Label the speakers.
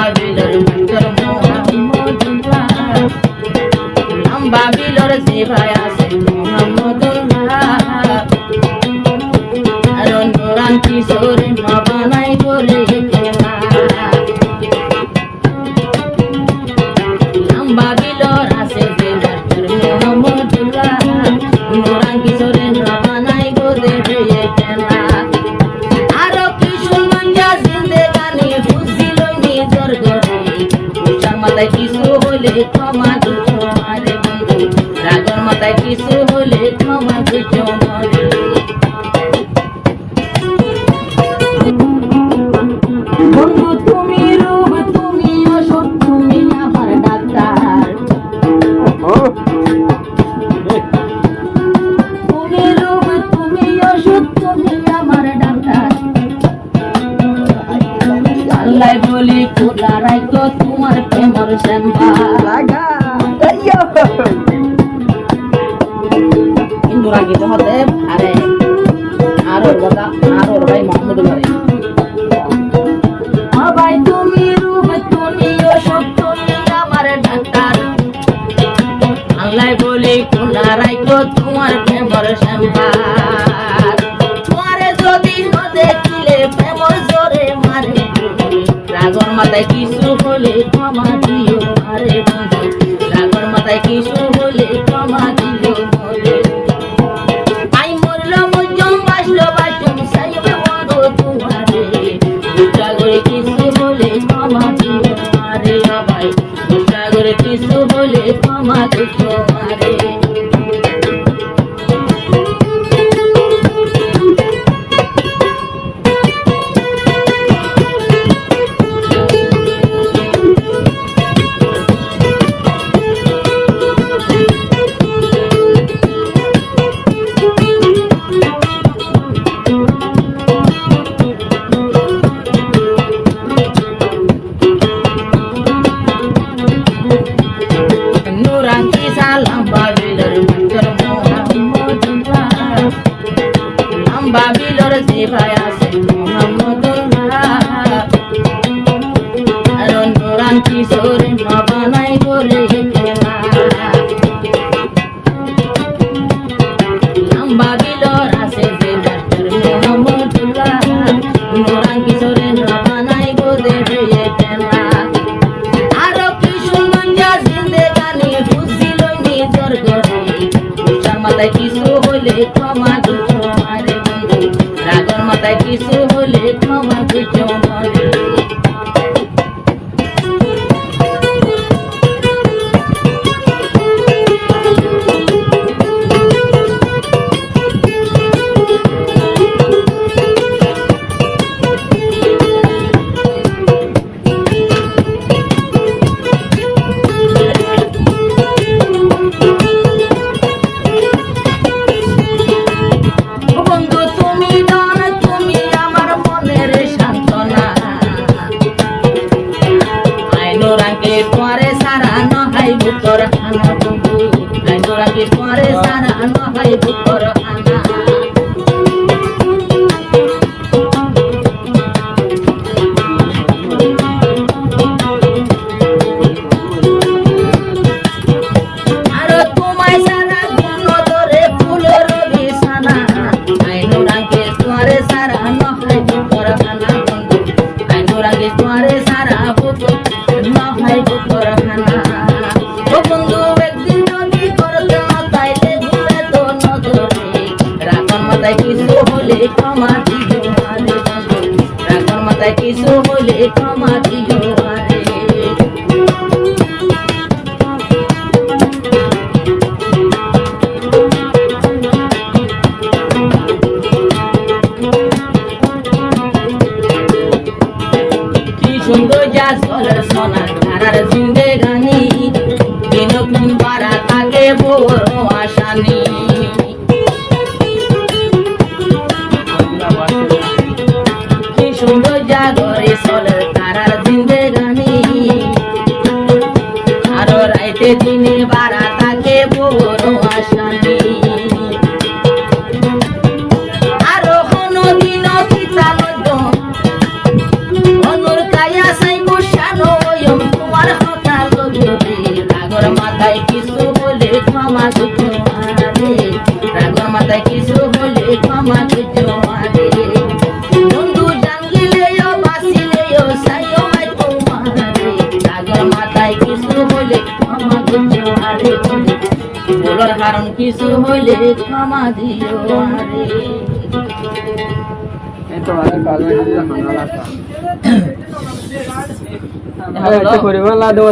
Speaker 1: বাবিলর মন্তর মোহাম্মদুল্লাহ নাম বাবিলর সেবায় আছে মোহাম্মদুল্লাহ আর নুরান কিশোর নবানাই করে খেলা নাম বাবিলর আছে যে মাস্টার মোহাম্মদুল্লাহ নুরান কিশোরের নবানাই করে খেলা আরো কিশোর মঞ্জা জিন্দেগানি বুঝিল নিজর গরে উষার মাথায় কিছু হলে ক্ষমা দুটো আরে বন্ধু রাগর মাথায় কিছু হলে ক্ষমা দুটো মরে বন্ধু তুমি রূপ তুমি ওষুধ তুমি আমার ডাক্তার তুমি রূপ তুমি ওষুধ তুমি আমার ডাক্তার আল্লাহ বলি খোলা রাখো তোমার প্রেমর শ্যাম্বা ইন্দুরা গীত হতে আরে আর ওর কথা আর ওর ভাই মোহাম্মদুল্লাহ ভাই তুমি রূপ তুমি ওষুধ তুমি আমার ডাক্তার আল্লাহ বলি খোলা রাখো তোমার প্রেমর শ্যাম্বা তোমারে যদি দেখিলে প্রেমর জোরে মারে রাগর মাথায় কিছু হলে ক্ষমা দিও আরে বন্ধু রাগর মাথায় কিছু হলে ক্ষমা দিও মরে আই মরল মজম বাসলো বাসম সাইবে বন্ধু তোমারে দুটা করে কিছু হলে ক্ষমা দিও আরে ভাই দুটা করে কিছু হলে ক্ষমা দিও আরে বাবিলর সেবায় আছে মোহাম্মদুল্লাহ আর নুরান কিশোর নবানাই করে খেলা নাম বাবিলর আছে যে মাস্টার মোহাম্মদুল্লাহ নুরান কিশোরের নবানাই করে খেলা আরো কিশোর মঞ্জা জিন্দেগানি বুঝিল নিজর গরে উষার মাথায় কিছু হলে ক্ষমা দুটো আরে রাগর মাথায় কিছু হলে ক্ষমা দুটো মরে বন্ধু তুমি দান তুমি আমার মনের সান্ত্বনা আইনোরাকে তোমারে সারা নহাই বুকর হানা বন্ধু আইনোরাকে তোমারে সারা নহাই বুকর হানা আরো তোমায় সারা গুণ ধরে ফুলের বিছানা আইনোরাকে তোমারে সারা নহাই বুকর হানা বন্ধু আইনোরাকে তোমারে সারা বুকর নহাই বুকর হানা ও বন্ধু একদিন যদি করতে না তাইলে ঘুরে তো নজরে রাগর মাথায় কিছু হলে ক্ষমা দিও আরে বন্ধু রাগর মাথায় কিছু হলে ক্ষমা দিও আরে কি সুন্দর যা চলের সোনার ধারার জিন্দেগানি দিনক্ষণ বারা থাকে বড় আসানি কি সুন্দর যা ঘরে চলের ধারার জিন্দেগানি আরো রাইতে দিনে বারা থাকে বড় আসানি আরো কোনদিন কি চালো অনুর কায়া সাই গোসানো মাথায় কিছু হলে ক্ষমা দিও আরে বন্ধু জাঙ্গিলেও বাসিলেও সাইও আই তোমারে সাগর মাথায় কিছু হলে ক্ষমা দিও আরে ভুলের কারণ কিছু হলে ক্ষমা দিও আরে
Speaker 2: এতো আরে কালো এটা হানা লাগা এটা করে বলা দেব